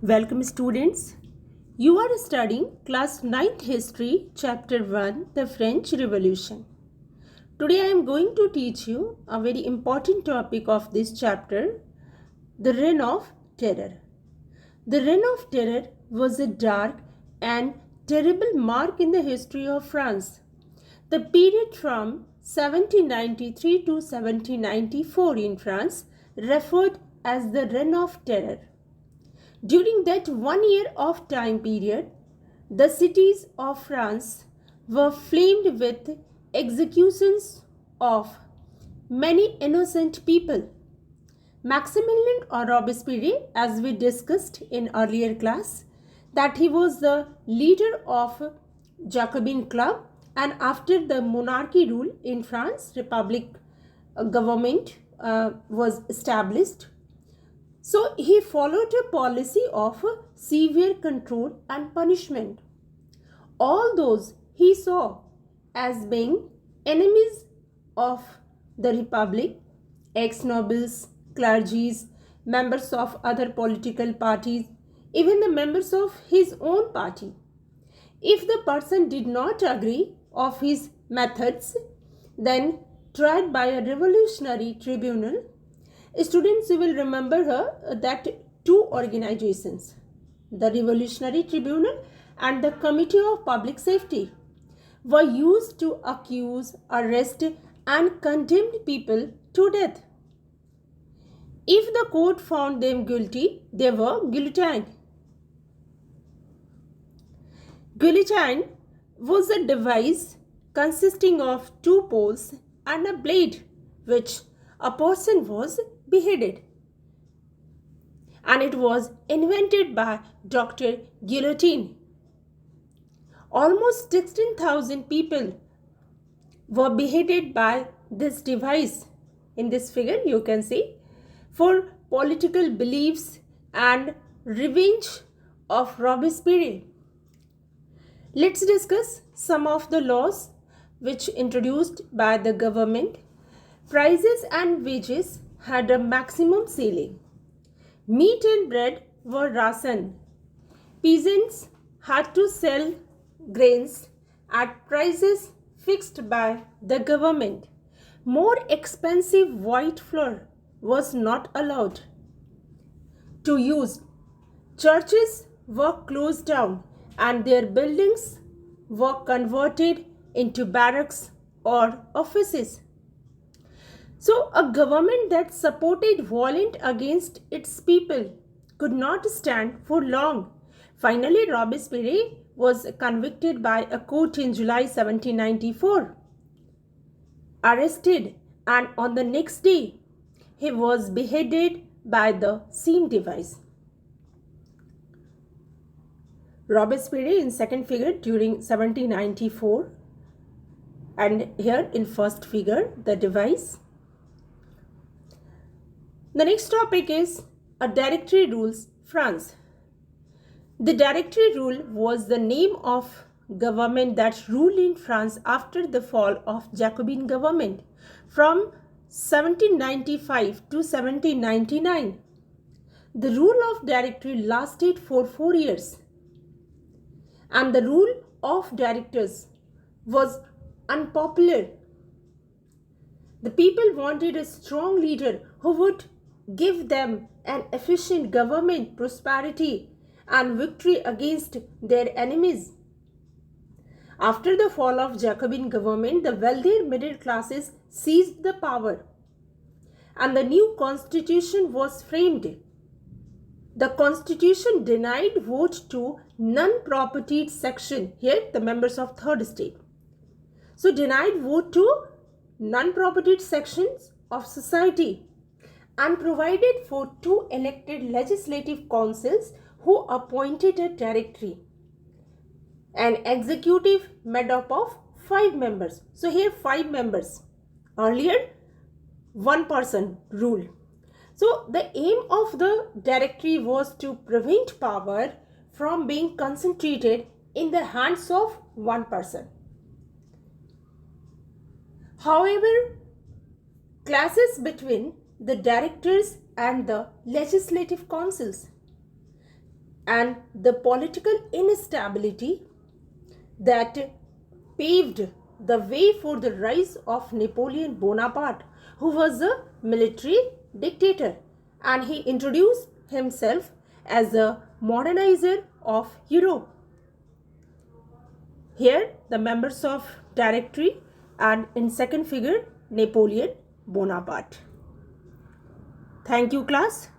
Welcome students. You are studying class 9th history chapter 1 the French Revolution. Today I am going to teach you a very important topic of this chapter, the Reign of Terror. The Reign of Terror was a dark and terrible mark in the history of France. The period from 1793 to 1794 in France referred as the Reign of Terror. During that 1 year of time period, the cities of France were flamed with executions of many innocent people. Maximilien Robespierre, as we discussed in earlier class, that he was the leader of Jacobin Club, and after the monarchy rule in France, republic government was established. So he followed a policy of severe control and punishment. All those he saw as being enemies of the republic, ex-nobles, clergies, members of other political parties, even the members of his own party. If the person did not agree of his methods, then tried by a revolutionary tribunal. Students, you will remember that two organizations, the Revolutionary Tribunal and the Committee of Public Safety, were used to accuse, arrest, and condemn people to death. If the court found them guilty, they were guillotined. Guillotine was a device consisting of two poles and a blade, which a person was beheaded, and it was invented by Dr. Guillotine. Almost 16,000 people were beheaded by this device. In this figure you can see, for political beliefs and revenge of Robespierre. Let's discuss some of the laws which introduced by the government. Prices and wages had a maximum ceiling. Meat and bread were rationed. Peasants had to sell grains at prices fixed by the government. More expensive white flour was not allowed to use. Churches were closed down and their buildings were converted into barracks or offices. So, a government that supported violence against its people could not stand for long. Finally, Robespierre was convicted by a court in July 1794, arrested, and on the next day, he was beheaded by the same device. Robespierre in second figure during 1794, and here in first figure the device. The next topic is a Directory rules France. The Directory rule was the name of government that ruled in France after the fall of Jacobin government from 1795 to 1799. The rule of Directory lasted for 4 years, and the rule of directors was unpopular. The people wanted a strong leader who would give them an efficient government, prosperity, and victory against their enemies. After the fall of Jacobin government, the wealthier middle classes seized the power, and the new constitution was framed. The constitution denied vote to non-propertied section, here the members of third estate. So denied vote to non-propertied sections of society, and provided for 2 elected legislative councils who appointed a directory. An executive made up of 5 members. So here 5 members. Earlier 1 person rule. So the aim of the directory was to prevent power from being concentrated in the hands of one person. However, clashes between the directors and the legislative councils and the political instability that paved the way for the rise of Napoleon Bonaparte, who was a military dictator, and he introduced himself as a modernizer of Europe. Here the members of directory, and in second figure Napoleon Bonaparte. Thank you, class.